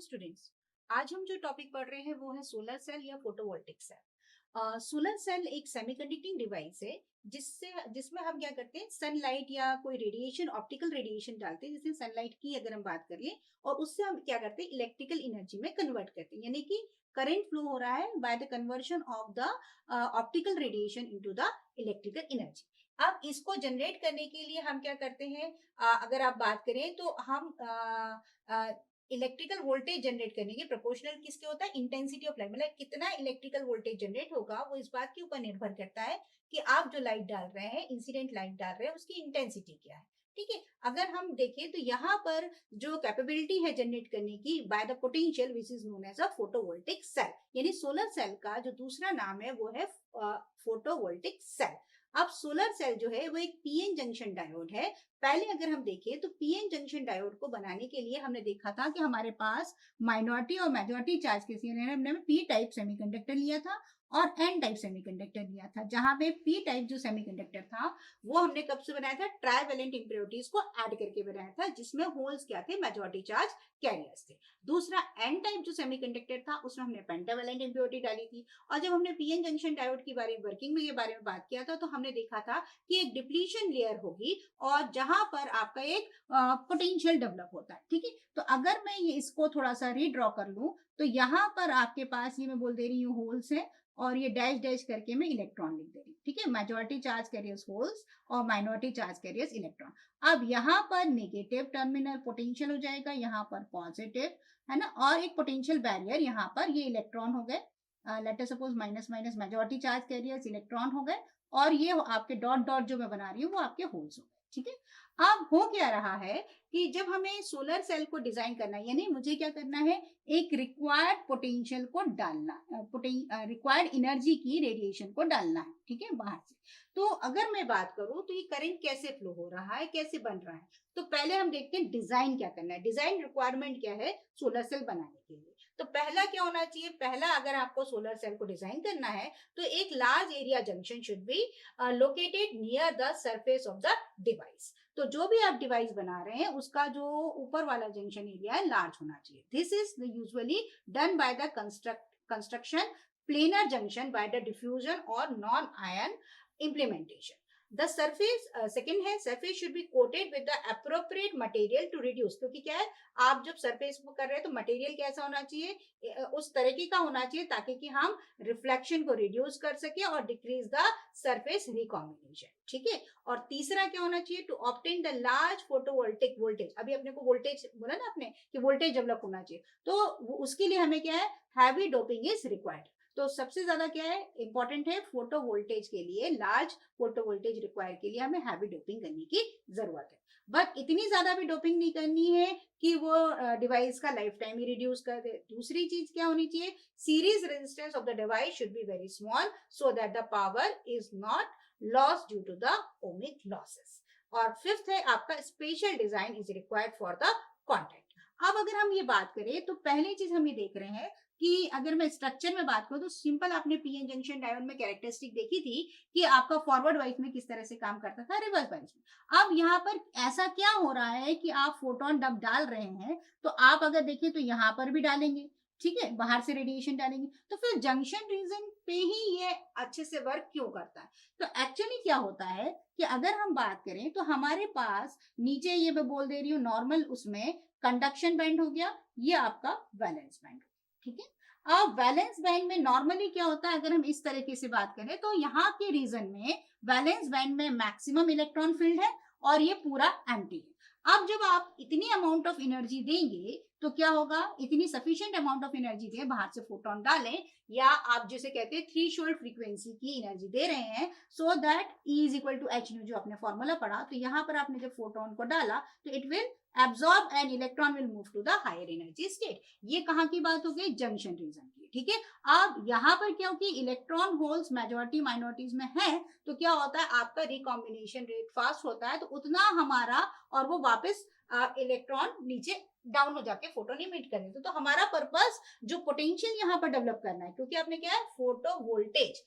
Students. आज हम जो टॉपिक पढ़ रहे हैं वो है सोलर सेल या फोटोवोल्टिक सेल। सोलर सेल एक सेमीकंडक्टिंग डिवाइस है जिसमें हम क्या करते हैं, सनलाइट या कोई रेडिएशन, ऑप्टिकल रेडिएशन डालते हैं। जैसे सनलाइट की अगर हम बात कर लें, और उससे हम क्या करते हैं, इलेक्ट्रिकल एनर्जी में कन्वर्ट करते हैं, यानी कि करंट फ्लो हो रहा है by the conversion of the optical radiation into the electrical energy. अब इसको जनरेट करने के लिए हम क्या करते हैं, अगर आप बात करें तो हम इलेक्ट्रिकल वोल्टेज जनरेट करने की प्रोपोर्शनल किसके होता है, इंटेंसिटी ऑफ लाइट, मतलब कितना इलेक्ट्रिकल वोल्टेज जनरेट होगा वो इस बात के ऊपर निर्भर करता है कि आप जो लाइट डाल रहे हैं, इंसिडेंट लाइट डाल रहे हैं, उसकी इंटेंसिटी क्या है। ठीक है, अगर हम देखें तो यहाँ पर जो कैपेबिलिटी है जनरेट करने की by the potential which is known as a photovoltaic cell, यानी सोलर सेल का जो दूसरा नाम है वो है फोटोवोल्टिक सेल। अब सोलर सेल जो है वो एक पीएन जंक्शन डायोड है। पहले अगर हम देखें तो पीएन जंक्शन डायोड को बनाने के लिए हमने देखा था कि हमारे पास माइनॉरिटी और मेजॉरिटी चार्ज के लिए हमने पी टाइप सेमीकंडक्टर लिया था और एन टाइप सेमीकंडक्टर लिया था, जहां पे पी टाइप जो सेमीकंडक्टर था वो हमने कब से बनाया था, ट्राइवेलेंट इंप्योरिटीज को ऐड करके बनाया था, जिसमें होल्स क्या थे, मेजॉरिटी चार्ज कैरियर्स थे। दूसरा एन टाइप जो सेमीकंडक्टर था उसमें हमने पेंटावेलेंट इंप्योरिटी डाली थी। और जब हमने पीएन जंक्शन डायोड की बारे वर्किंग में ये बारे में बात किया था तो हमने देखा था कि एक डिप्लीशन लेयर होगी और जहां पर आपका एक पोटेंशियल डेवलप होता है। ठीक है, तो अगर मैं ये इसको थोड़ा सा रीड्रॉ कर लूं तो यहाँ पर आपके पास ये मैं बोल दे रही हूँ होल्स है और ये डैश डैश करके मैं इलेक्ट्रॉन लिख दे रही हूँ। ठीक है, मेजॉरिटी चार्ज कैरियर्स होल्स और माइनॉरिटी चार्ज कैरियर्स इलेक्ट्रॉन। अब यहाँ पर नेगेटिव टर्मिनल पोटेंशियल हो जाएगा, यहाँ पर पॉजिटिव है ना, और एक पोटेंशियल बैरियर यहाँ पर, ये इलेक्ट्रॉन हो गए, let us suppose minus minus majority charge carriers electron हो गए, और ये आपके डॉट डॉट जो मैं बना रही हूँ वो आपके होल्स हो गए। ठीक है, अब हो क्या रहा है कि जब हमें सोलर सेल को डिजाइन करना है, यानी मुझे क्या करना है, एक रिक्वायर्ड पोटेंशियल को डालना, रिक्वायर्ड एनर्जी की रेडिएशन को डालना है। ठीक है, बाहर से। तो अगर मैं बात करूं तो ये करंट कैसे फ्लो हो रहा है, कैसे बन रहा है, तो पहले हम देखते हैं डिजाइन क्या करना है, डिजाइन रिक्वायरमेंट क्या है सोलर सेल बनाने के लिए। तो पहला क्या होना चाहिए, पहला अगर आपको सोलर सेल को डिजाइन करना है तो एक large area junction should be located near the surface of the device. तो जो भी आप डिवाइस बना रहे हैं उसका जो ऊपर वाला जंक्शन एरिया है लार्ज होना चाहिए। This is usually done by the construction planar junction by the diffusion or non-ion implementation. The surface second है, surface should be coated with the appropriate material to reduce, क्योंकि क्या है, आप जब surface को कर रहे हैं तो मटेरियल कैसा होना चाहिए, उस तरीके का होना चाहिए ताकि कि हम रिफ्लेक्शन को रिड्यूस कर सके और डिक्रीज द सरफेस रिकॉम्बिनेशन। ठीक है, और तीसरा क्या होना चाहिए, to obtain the large photovoltaic voltage. अभी अपने को वोल्टेज बोला ना आपने कि वोल्टेज डेवलप होना चाहिए, तो उसके लिए हमें क्या है, हैवी डोपिंग इज रिक्वायर्ड। तो सबसे ज्यादा क्या है, इंपॉर्टेंट है, फोटो वोल्टेज के लिए, लार्ज फोटो वोल्टेज रिक्वायर के लिए हमें हैवी डोपिंग करने की जरूरत है। बट इतनी ज्यादा भी डोपिंग नहीं करनी है कि वो डिवाइस का लाइफ टाइम ही रिड्यूस कर दे। दूसरी चीज क्या होनी चाहिए, series resistance of the device should be very small so that the power is not loss due to the ohmic losses. और फिफ्थ है आपका special design is required for the contact. अब अगर हम ये बात करें तो पहली चीज हम ये देख रहे हैं कि अगर मैं स्ट्रक्चर में बात करूं तो सिंपल, आपने पीएन जंक्शन डायोड में कैरेक्टरिस्टिक देखी थी कि आपका फॉरवर्ड वाइज में किस तरह से काम करता था, रिवर्स वाइज में। अब यहाँ पर ऐसा क्या हो रहा है कि आप फोटोन डब डाल रहे हैं, तो आप अगर देखें तो यहाँ पर भी डालेंगे, ठीक है, बाहर से रेडिएशन डालेंगे, तो फिर जंक्शन रीजन पे ही ये अच्छे से वर्क क्यों करता है। तो एक्चुअली क्या होता है कि अगर हम बात करें तो हमारे पास नीचे, ये मैं बोल दे रही हूँ नॉर्मल, उसमें कंडक्शन बैंड हो गया, ये आपका वैलेंस बैंड। ठीक है, अब वैलेंस बैंड में नॉर्मली क्या होता है, अगर हम इस तरीके से बात करें तो यहाँ के रीजन में वैलेंस बैंड में मैक्सिमम इलेक्ट्रॉन फील्ड है और ये पूरा एम्प्टी है। अब जब आप इतनी अमाउंट ऑफ एनर्जी देंगे तो क्या होगा, इतनी सफिशिएंट अमाउंट ऑफ एनर्जी दें, बाहर से फोटोन डालें, या आप जिसे कहते हैं थ्रेशोल्ड फ्रीक्वेंसी की एनर्जी दे रहे हैं, so that E is equal to H nu, जो आपने फॉर्मूला पढ़ा, तो यहाँ पर आपने जब फोटोन को डाला तो it will absorb and electron will move to the higher energy state. ये कहाँ की बात हो गई, जंक्शन रीजन की। ठीक है, अब यहाँ पर क्या होगी, इलेक्ट्रॉन होल्स मेजॉरिटी माइनॉरिटीज में है, तो क्या होता है, आपका रिकॉम्बिनेशन रेट फास्ट होता है, तो उतना हमारा, और वो वापस इलेक्ट्रॉन नीचे डाउन हो जाके फोटोन इमिट कर देते। तो हमारा पर्पस जो पोटेंशियल यहाँ पर डेवलप करना है, क्योंकि आपने क्या है, फोटो वोल्टेज,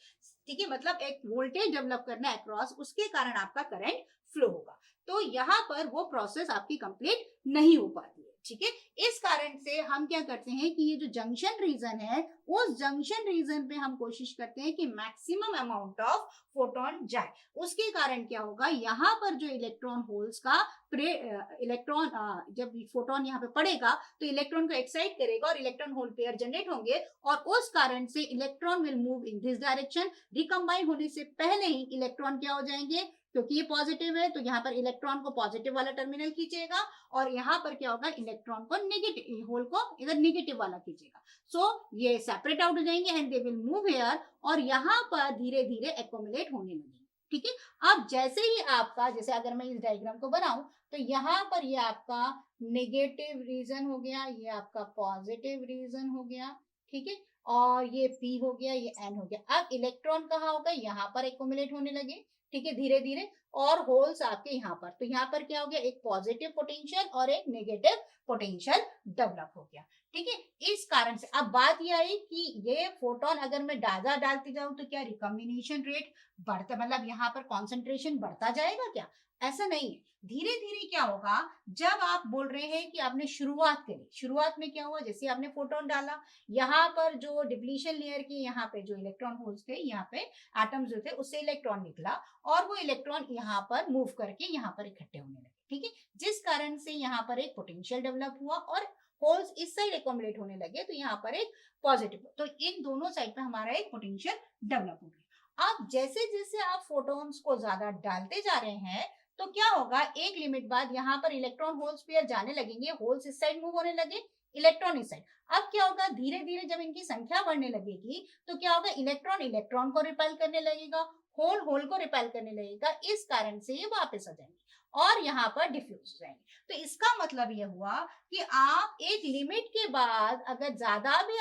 ठीक है, मतलब एक वोल्टेज डेवलप करना है अक्रॉस, उसके कारण आपका करंट फ्लो होगा। तो यहाँ पर वो प्रोसेस आपकी कंप्लीट नहीं हो पाती है। ठीक है। इस कारण से हम क्या करते हैं कि ये जो जंक्शन रीजन है, उस जंक्शन रीजन पे हम कोशिश करते हैं कि मैक्सिमम अमाउंट ऑफ फोटोन जाए। उसके कारण क्या होगा, यहाँ पर जो इलेक्ट्रॉन होल्स का इलेक्ट्रॉन जब फोटोन यहाँ पे पड़ेगा तो इलेक्ट्रॉन को एक्साइट करेगा और इलेक्ट्रॉन होल पेयर जनरेट होंगे, और उस कारण से electron will move in this direction. Recombine होने से पहले ही इलेक्ट्रॉन क्या हो जाएंगे, क्योंकि ये पॉजिटिव है तो यहाँ पर इलेक्ट्रॉन को पॉजिटिव वाला टर्मिनल खींचेगा, और यहाँ पर क्या होगा, इलेक्ट्रॉन को नेगेटिव, होल को इधर नेगेटिव वाला खींचेगा। सो ये सेपरेट आउट हो जाएंगे and they will move here, और यहाँ पर धीरे धीरे एक्यूमुलेट होने लगेंगे। ठीक है। अब जैसे ही आपका, जैसे अगर मैं इस डायग्राम को बनाऊं तो यहाँ पर ये आपका नेगेटिव रीजन हो गया, ये आपका पॉजिटिव रीजन हो गया। ठीक है। और ये P हो गया, ये N हो गया। अब इलेक्ट्रॉन कहाँ होगा, यहाँ पर एक्यूमुलेट होने लगे। ठीक है, धीरे धीरे, और होल्स आपके यहाँ पर, तो यहाँ पर क्या हो गया, एक पॉजिटिव पोटेंशियल और एक नेगेटिव पोटेंशियल डेवलप हो गया। ठीक है। इस कारण से अब बात ये आई कि ये फोटोन अगर मैं ज्यादा डालती जाऊं तो क्या रिकम्बिनेशन रेट बढ़ता, मतलब यहाँ पर कॉन्सेंट्रेशन बढ़ता जाएगा क्या? ऐसा नहीं है। धीरे धीरे क्या होगा, जब आप बोल रहे हैं कि आपने शुरुआत करी, शुरुआत में क्या हुआ, जैसे आपने फोटोन डाला, यहाँ पर जो डिप्लीशन लेयर के यहाँ पे जो इलेक्ट्रॉन होल्स थे, यहाँ पे एटम्स जो थे, उससे इलेक्ट्रॉन निकला, और वो इलेक्ट्रॉन यहाँ पर मूव करके यहाँ पर इकट्ठे होने लगे। ठीक है। जिस कारण से यहाँ पर एक पोटेंशियल डेवलप हुआ और होल्स इस साइड एक्यूमुलेट होने लगे, तो यहाँ पर एक पॉजिटिव, तो इन दोनों साइड पे हमारा एक पोटेंशियल डेवलप हो गया। अब जैसे जैसे आप फोटोन्स को ज्यादा डालते जा रहे हैं तो क्या होगा, एक लिमिट बाद यहाँ पर इलेक्ट्रॉन होल्स पेयर जाने लगेंगे, होल्स इस साइड मूव होने लगे, इलेक्ट्रॉन इस साइड। अब क्या होगा, धीरे धीरे जब इनकी संख्या बढ़ने लगेगी तो क्या होगा, इलेक्ट्रॉन इलेक्ट्रॉन को रिपेल करने लगेगा, होल होल को रिपेल करने लगेगा। इस कारण से ये वापस आ जाएंगे और यहाँ पर डिफ्यूज हो जाएंगे। तो इसका मतलब ये हुआ कि आप एक लिमिट के बाद अगर ज्यादा भी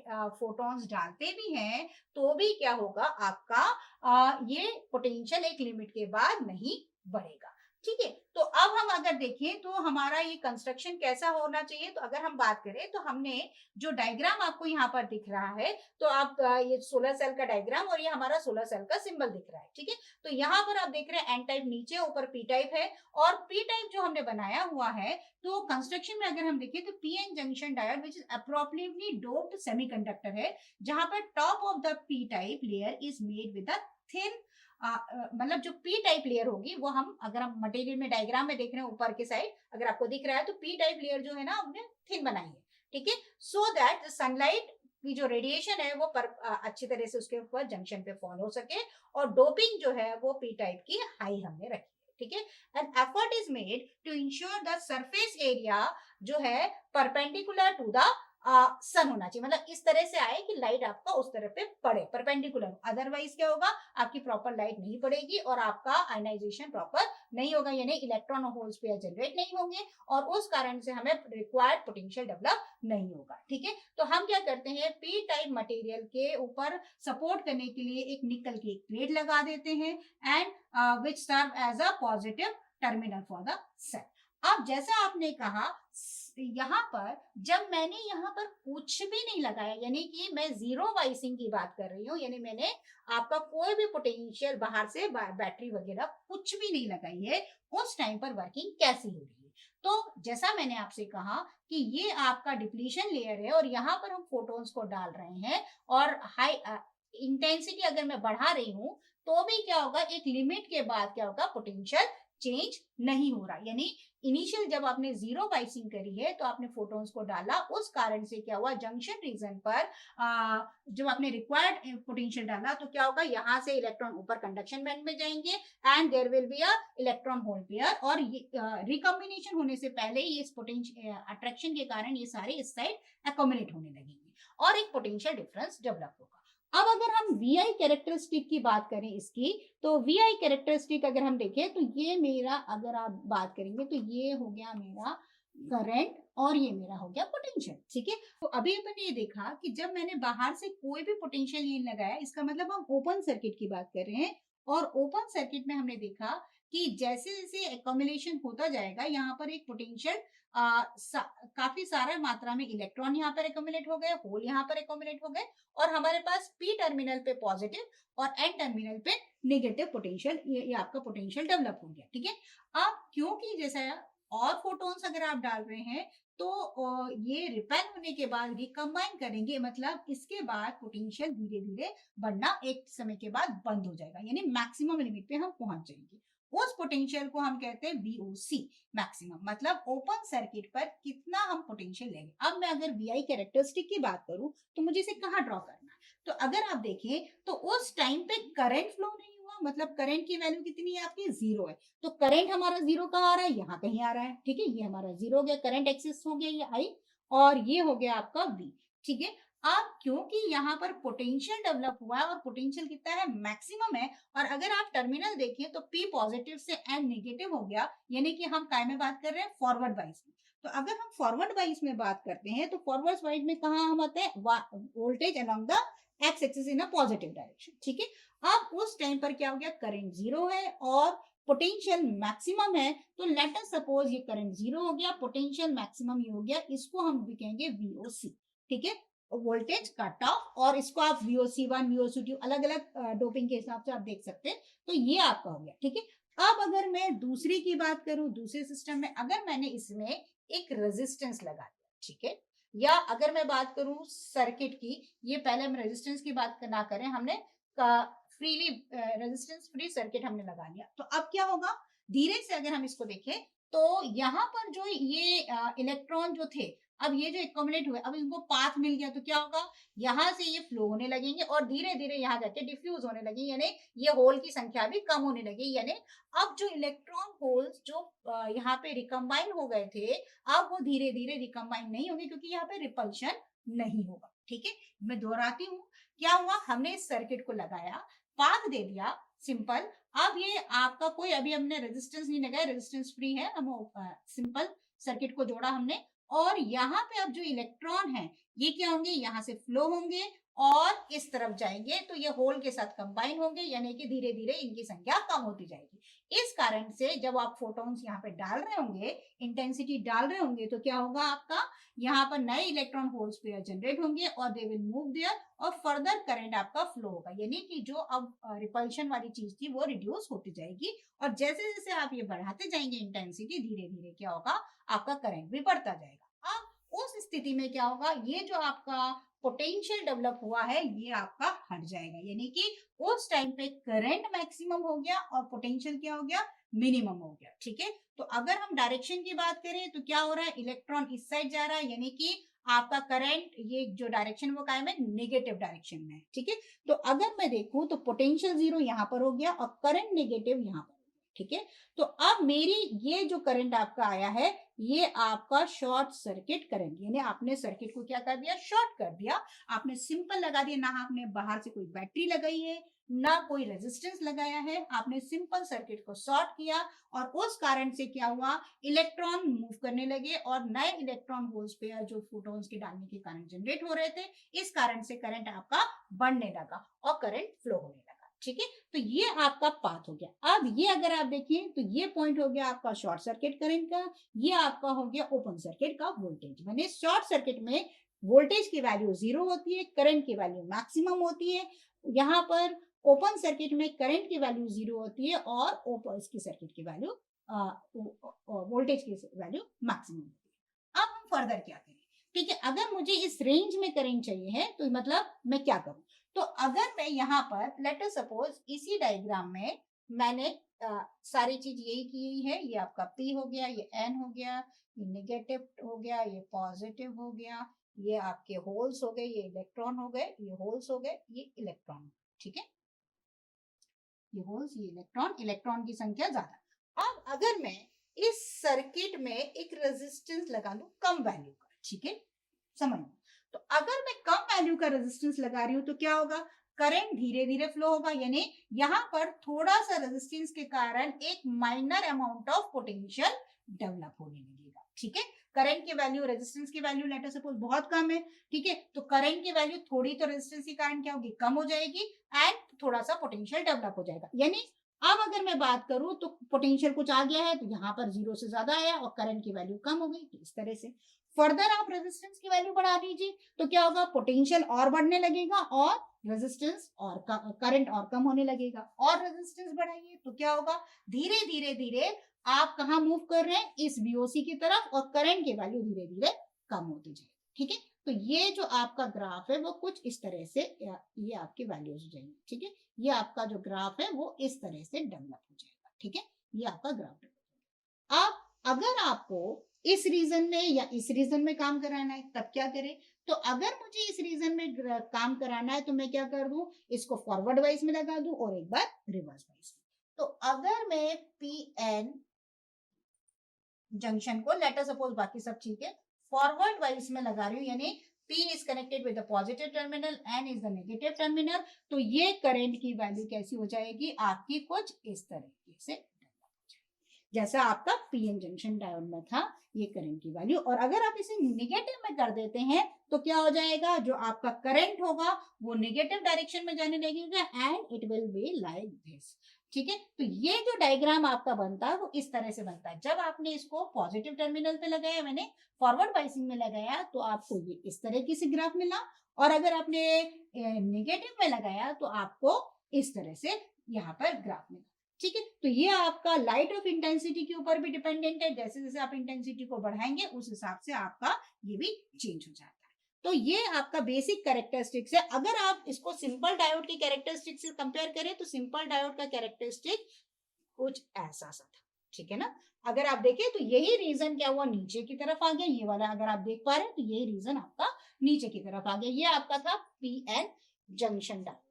आप फोटॉन्स डालते भी हैं तो भी क्या होगा, आपका ये पोटेंशियल एक लिमिट के बाद नहीं बढ़ेगा। ठीक है। तो अब हम अगर देखें तो हमारा ये कंस्ट्रक्शन कैसा होना चाहिए, तो अगर हम बात करें तो हमने जो डायग्राम आपको यहाँ पर दिख रहा है, तो आप ये सोलर सेल का डायग्राम और ये हमारा सोलर सेल का सिंबल दिख रहा है। ठीक है। तो यहाँ पर आप देख रहे हैं एन टाइप नीचे, ऊपर पी टाइप है, और पी टाइप जो हमने बनाया हुआ है, तो कंस्ट्रक्शन में अगर हम देखें तो P N junction diode which is appropriately doped semiconductor है, जहां पर top of the P type layer is made with a thin, मतलब जो पी टाइप लेयर होगी वो, हम अगर हम मटेरियल में डायग्राम में देख रहे हैं ऊपर के साइड अगर आपको दिख रहा है, तो पी टाइप लेयर जो है ना हमने थिन बनाई है। ठीक है। सो दैट सनलाइट की जो रेडिएशन है वो अच्छी तरह से उसके ऊपर जंक्शन पे फॉल हो सके, और डोपिंग जो है वो पी टाइप की हाई हमने रखी है। ठीक है। An effort is made to ensure the surface area जो है परपेंडिकुलर टू द सन होना चाहिए, मतलब इस तरह से आए कि लाइट आपका उस तरह पे पड़े, परपेंडिकुलर। अदरवाइज क्या होगा, आपकी प्रॉपर लाइट नहीं पड़ेगी और आपका आयनाइजेशन प्रॉपर नहीं होगा, यानी इलेक्ट्रॉन और होल्स पेयर जनरेट नहीं होंगे, और उस कारण से हमें रिक्वायर्ड पोटेंशियल डेवलप नहीं होगा। ठीक है। तो हम क्या करते हैं, पी टाइप मटेरियल के ऊपर सपोर्ट करने के लिए एक निकल की एक प्लेट लगा देते हैं, and which serve as a positive terminal for the cell. अब जैसा आपने कहा, यहाँ पर जब मैंने यहाँ पर कुछ भी नहीं लगाया, यानी कि मैं जीरो वाइसिंग की बात कर रही हूँ, यानी मैंने आपका कोई भी पोटेंशियल बाहर से बैटरी वगैरह कुछ भी नहीं लगाई है, उस टाइम पर वर्किंग कैसी हो रही है? तो जैसा मैंने आपसे कहा कि ये आपका डिप्लीशन लेयर है और यहाँ पर हम फोटोन्स को डाल रहे हैं, और हाई इंटेंसिटी अगर मैं बढ़ा रही हूँ तो भी क्या होगा, एक लिमिट के बाद क्या होगा, पोटेंशियल चेंज नहीं हो रहा। यानी इनिशियल जब आपने जीरो बाइसिंग करी है तो आपने फोटोन्स को डाला, उस कारण से क्या हुआ, जंक्शन रीजन पर जब आपने रिक्वायर्ड पोटेंशियल डाला तो क्या होगा, यहाँ से इलेक्ट्रॉन ऊपर कंडक्शन बैंड में जाएंगे and there will be a electron hole pair, और रिकॉम्बिनेशन होने से पहले ये इस पोटेंशियल अट्रैक्शन के कारण ये सारे इस साइड एक्यूमुलेट होने लगेंगे और एक पोटेंशियल डिफरेंस डेवलप होगा। अब अगर हम VI कैरेक्टरिस्टिक की बात करें इसकी, तो VI कैरेक्टरिस्टिक अगर हम देखें तो ये मेरा, अगर आप बात करेंगे तो ये हो गया मेरा करंट और ये मेरा हो गया पोटेंशियल। ठीक है। तो अभी अपन ये देखा कि जब मैंने बाहर से कोई भी पोटेंशियल नहीं लगाया, इसका मतलब हम ओपन सर्किट की बात कर रहे हैं, और ओपन सर्किट में हमने देखा कि जैसे जैसे एक्यूमुलेशन होता जाएगा, यहाँ पर एक पोटेंशियल काफी सारा मात्रा में इलेक्ट्रॉन यहाँ पर एक्यूमुलेट हो गए, होल यहाँ पर एक्यूमुलेट हो गए, और हमारे पास पी टर्मिनल पे पॉजिटिव और एन टर्मिनल पे नेगेटिव पोटेंशियल, ये आपका पोटेंशियल डेवलप हो गया। ठीक है। अब क्योंकि जैसा और फोटोन्स अगर आप डाल रहे हैं तो ये रिपेल होने के बाद रिकम्बाइन करेंगे, मतलब इसके बाद पोटेंशियल धीरे धीरे बढ़ना एक समय के बाद बंद हो जाएगा, यानी मैक्सिमम लिमिट पे हम पहुंच जाएंगे। उस पोटेंशियल को हम कहते हैं VOC मैक्सिमम, मतलब ओपन सर्किट पर कितना हम पोटेंशियल लेंगे। अब मैं अगर VI कैरेक्टरिस्टिक की बात करूं तो मुझे इसे कहाँ ड्रॉ करना है, तो अगर आप देखें तो उस टाइम पे करंट फ्लो नहीं हुआ, मतलब करंट की वैल्यू कितनी है आपकी, 0 है। तो करंट हमारा 0 कहाँ आ रहा है, यहाँ कहीं आ रहा है, ठीक है। ये हमारा 0 हो गया, करंट एक्सिस हो गया ये I, और ये हो गया आपका V, ठीक है। अब क्योंकि यहाँ पर पोटेंशियल डेवलप हुआ है और पोटेंशियल कितना है, मैक्सिमम है, और अगर आप टर्मिनल देखें तो P पॉजिटिव से N नेगेटिव हो गया, यानी कि हम काय में बात कर रहे हैं, फॉरवर्ड वाइज में। तो अगर हम फॉरवर्ड वाइज में बात करते हैं तो फॉरवर्ड वाइज में कहाँ हम आते हैं, voltage along the x axis in a positive direction, ठीक है। अब उस टाइम पर क्या हो गया, करंट 0 है और पोटेंशियल मैक्सिमम है, तो लेट अस सपोज ये करंट 0 हो गया, पोटेंशियल मैक्सिमम ये हो गया, इसको हम भी कहेंगे VOC, ठीक है, वोल्टेज कट ऑफ, और इसको आप VOC1 VOC2 अलग अलग डोपिंग के हिसाब से आप देख सकते हैं। तो ये आपका हो गया, ठीक है। अब अगर मैं दूसरी की बात करूं, दूसरे सिस्टम में अगर मैंने इसमें एक रेजिस्टेंस लगा दिया, ठीक है, या अगर मैं बात करूं सर्किट की, ये पहले हम रेजिस्टेंस की बात ना करें, हमने फ्रीली रेजिस्टेंस फ्री सर्किट हमने लगा लिया, तो अब क्या होगा, धीरे से अगर हम इसको देखें तो यहाँ पर जो ये इलेक्ट्रॉन जो थे, अब ये जो एक्यूमुलेट हुए, अब इनको पाथ मिल गया, तो क्या होगा, यहाँ से ये फ्लो होने लगेंगे और धीरे धीरे यहाँ जाके डिफ्यूज होने लगे, यानी ये होल की संख्या भी कम होने लगी, यानी अब जो इलेक्ट्रॉन होल्स जो यहाँ पे रिकम्बाइन हो गए थे, अब वो धीरे धीरे रिकम्बाइन नहीं होंगे, क्योंकि यहाँ पे रिपल्शन नहीं होगा, ठीक है। मैं दोहराती हूँ, क्या हुआ, हमने इस सर्किट को लगाया, पाथ दे दिया, सिंपल। अब ये आपका कोई अभी हमने रेजिस्टेंस नहीं लगाया, रेजिस्टेंस फ्री है, हम सिंपल सर्किट को जोड़ा हमने, और यहाँ पे अब जो इलेक्ट्रॉन है ये क्या होंगे, यहाँ से फ्लो होंगे और इस तरफ जाएंगे, तो ये होल के साथ कंबाइन होंगे, यानी कि धीरे धीरे इनकी संख्या कम होती जाएगी। इस कारण से जब आप फोटॉन्स यहाँ पे डाल रहे होंगे, इंटेंसिटी डाल रहे होंगे, तो क्या होगा आपका, यहाँ पर नए इलेक्ट्रॉन होल्स पेयर जनरेट होंगे और दे विल मूव देयर, और फर्दर करंट आपका फ्लो होगा, यानी कि जो अब रिपल्शन वाली चीज थी वो रिड्यूस होती जाएगी, और जैसे जैसे आप ये बढ़ाते जाएंगे इंटेंसिटी, धीरे धीरे क्या होगा, आपका करंट भी बढ़ता जाएगा। अब उस स्थिति में क्या होगा, ये जो आपका पोटेंशियल डेवलप हुआ है ये आपका हट जाएगा, यानी कि उस टाइम पे करंट मैक्सिमम हो गया और पोटेंशियल क्या हो गया, मिनिमम हो गया, ठीक है। तो अगर हम डायरेक्शन की बात करें तो क्या हो रहा है, इलेक्ट्रॉन इस साइड जा रहा है, यानी कि आपका करंट ये जो डायरेक्शन वो कायम है, नेगेटिव डायरेक्शन में है, ठीक है। तो अगर मैं देखूं तो पोटेंशियल 0 यहाँ पर हो गया और करंट नेगेटिव यहाँ पर, ठीक है। तो अब मेरी ये जो करंट आपका आया है ये आपका शॉर्ट सर्किट करंट, यानी आपने सर्किट को क्या कर दिया, शॉर्ट कर दिया, आपने सिंपल लगा दिया, ना आपने बाहर से कोई बैटरी लगाई है ना कोई रेजिस्टेंस लगाया है, आपने सिंपल सर्किट को शॉर्ट किया, और उस कारण से क्या हुआ, इलेक्ट्रॉन मूव करने लगे और नए इलेक्ट्रॉन होल्स पेयर जो फोटॉन्स के डालने के कारण जनरेट हो रहे थे, इस कारण से करंट आपका बढ़ने लगा और करंट फ्लो होने लगा, ठीक है। तो ये आपका पाथ हो गया। अब ये अगर आप देखिए तो ये पॉइंट हो गया आपका शॉर्ट सर्किट करंट का, ये आपका हो गया ओपन सर्किट का वोल्टेज, माने शॉर्ट सर्किट में वोल्टेज की वैल्यू 0 होती है, करंट की वैल्यू मैक्सिमम होती है, यहाँ पर ओपन सर्किट में करंट की वैल्यू 0 होती है और ओपन की सर्किट की वैल्यू वोल्टेज की वैल्यू मैक्सिमम होती है। अब हम फर्दर क्या करें, ठीक है, अगर मुझे इस रेंज में करंट चाहिए है तो मतलब मैं क्या करूं, तो अगर मैं यहाँ पर लेट अस सपोज इसी डायग्राम में मैंने सारी चीज यही की है, ये आपका P हो गया, ये N हो गया, ये नेगेटिव हो गया, ये पॉजिटिव हो गया, ये आपके होल्स हो गए, ये इलेक्ट्रॉन हो गए, ये होल्स हो गए, ये इलेक्ट्रॉन, ठीक है, ये होल्स ये इलेक्ट्रॉन, इलेक्ट्रॉन की संख्या ज्यादा। अब अगर मैं इस सर्किट में एक रेजिस्टेंस लगा लूं कम वैल्यू का, ठीक है, समझ, तो अगर मैं कम वैल्यू का रेजिस्टेंस लगा रही हूं तो क्या होगा, करंट धीरे धीरे फ्लो होगा, यानी यहाँ पर थोड़ा सा रेजिस्टेंस के कारण एक minor amount of potential develop होने लगेगा, ठीक है। करंट की वैल्यू रेजिस्टेंस की वैल्यू लेट अस सपोज बहुत कम है, ठीक है, तो करंट की वैल्यू थोड़ी तो रेजिस्टेंस के कारण क्या होगी, कम हो जाएगी, एंड थोड़ा सा पोटेंशियल डेवलप हो जाएगा, यानी अब अगर मैं बात करूं तो पोटेंशियल कुछ आ गया है तो यहाँ पर 0 से ज्यादा आया और करंट की वैल्यू कम हो गई, तो इस तरह से फर्दर आप रेजिस्टेंस की वैल्यू बढ़ा दीजिए तो क्या होगा, पोटेंशियल और बढ़ने लगेगा और रेजिस्टेंस और करंट और कम होने लगेगा, और रेजिस्टेंस बढ़ाइए तो क्या होगा, धीरे धीरे धीरे आप कहाँ मूव कर रहे हैं, इस VOC की तरफ, और करंट की वैल्यू धीरे धीरे कम होती जाएगी। ठीक है, तो ये जो आपका ग्राफ है वो कुछ इस तरह से, ये आपकी वैल्यूज हो जाएंगी। ठीक है, ये आपका जो ग्राफ है वो इस तरह से डेवलप हो जाएगा। ठीक है, ये आपका ग्राफ। अब अगर आपको इस रीजन में या इस रीजन में काम कराना है तब क्या करें? तो अगर मुझे इस रीजन में काम कराना है तो मैं क्या कर दूं, इसको फॉरवर्ड वाइज में लगा दूं और एक बार रिवर्स वाइज में। तो अगर मैं PN जंक्शन को, लेटर सपोज बाकी सब ठीक है, फॉरवर्ड वाइज में लगा रही हूँ, यानी P is connected with the positive terminal, N is the negative terminal, तो ये करंट की वैल्यू कैसी हो जाएगी आपकी, कुछ इस तरीके से, जैसा आपका PN जंक्शन डायोड में था ये करंट की वैल्यू। और अगर आप इसे निगेटिव में कर देते हैं तो क्या हो जाएगा, जो आपका करंट होगा वो निगेटिव डायरेक्शन में जाने लगेगा and it will be like this. ठीक है, तो ये जो डायग्राम आपका बनता है वो इस तरह से बनता है। जब आपने इसको पॉजिटिव टर्मिनल पे लगाया, मैंने फॉरवर्ड बाइसिंग में लगाया, तो आपको ये इस तरह की से ग्राफ मिला, और अगर आपने नेगेटिव में लगाया तो आपको इस तरह से यहाँ पर ग्राफ मिला। ठीक है, तो ये आपका लाइट ऑफ इंटेंसिटी के ऊपर भी डिपेंडेंट है, जैसे जैसे आप इंटेंसिटी को बढ़ाएंगे उस हिसाब से आपका ये भी चेंज हो जाता है। तो ये आपका बेसिक कैरेक्टरिस्टिक्स है। अगर आप इसको सिंपल डायोड के कैरेक्टरिस्टिक्स से कंपेयर करें तो सिंपल डायोड का कैरेक्टरिस्टिक कुछ ऐसा सा था। ठीक है ना, अगर आप देखें तो यही रीजन क्या हुआ, नीचे की तरफ आ गया, ये वाला अगर आप देख पा रहे हैं तो यही रीजन आपका नीचे की तरफ आ गया। ये आपका था PN जंक्शन डायोड।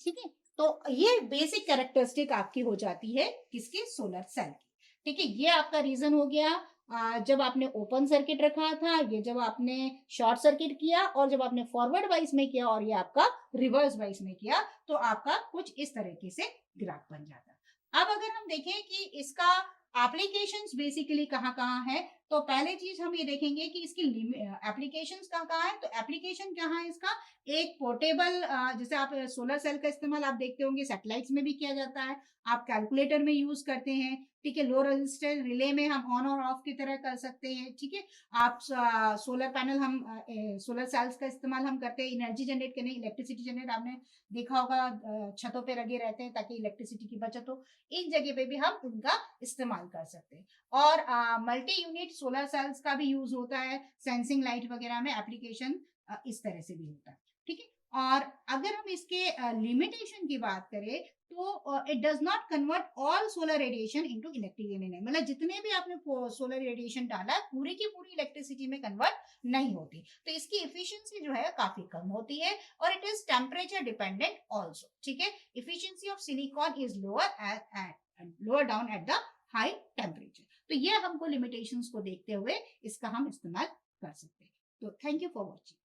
ठीक है, तो ये बेसिक कैरेक्टरिस्टिक आपकी हो जाती है किसके, सोलर सेल की। ठीक है, ये आपका रीजन हो गया जब आपने ओपन सर्किट रखा था, ये जब आपने शॉर्ट सर्किट किया, और जब आपने फॉरवर्ड वाइज में किया और ये आपका रिवर्स वाइज में किया, तो आपका कुछ इस तरीके से ग्राफ बन जाता है। अब अगर हम देखें कि इसका एप्लीकेशंस बेसिकली कहाँ कहाँ है, तो पहले चीज हम ये देखेंगे कि इसकी एप्लीकेशंस कहाँ कहाँ है। तो एप्लीकेशन कहाँ है इसका, एक पोर्टेबल, जैसे आप सोलर सेल का इस्तेमाल आप देखते होंगे सैटेलाइट्स में भी किया जाता है, आप कैलकुलेटर में यूज करते हैं। ठीक है, लो रेजिस्टर रिले में हम ऑन और ऑफ की तरह कर सकते हैं। ठीक है, आप सोलर पैनल, हम सोलर सेल्स का इस्तेमाल हम करते हैं एनर्जी जनरेट करने, इलेक्ट्रिसिटी जनरेट, आपने देखा होगा छतों पे लगे रहते हैं ताकि इलेक्ट्रिसिटी की बचत हो, इन जगह पे भी हम उनका इस्तेमाल कर सकते हैं। और मल्टी यूनिट सोलर सेल्स का भी यूज होता है सेंसिंग लाइट वगैरह में, एप्लीकेशन इस तरह से भी होता है। ठीक है, और अगर हम इसके लिमिटेशन की बात करें तो it does not convert all solar radiation into electric energy, मतलब जितने भी आपने सोलर रेडिएशन डाला पूरी की पूरी इलेक्ट्रिसिटी में कन्वर्ट नहीं होती, तो इसकी एफिशिएंसी जो है काफी कम होती है, और it is temperature dependent also. ठीक है, efficiency of silicon is lower down at the high temperature. तो ये हमको लिमिटेशंस को देखते हुए इसका हम इस्तेमाल कर सकते हैं। तो थैंक यू फॉर वॉचिंग।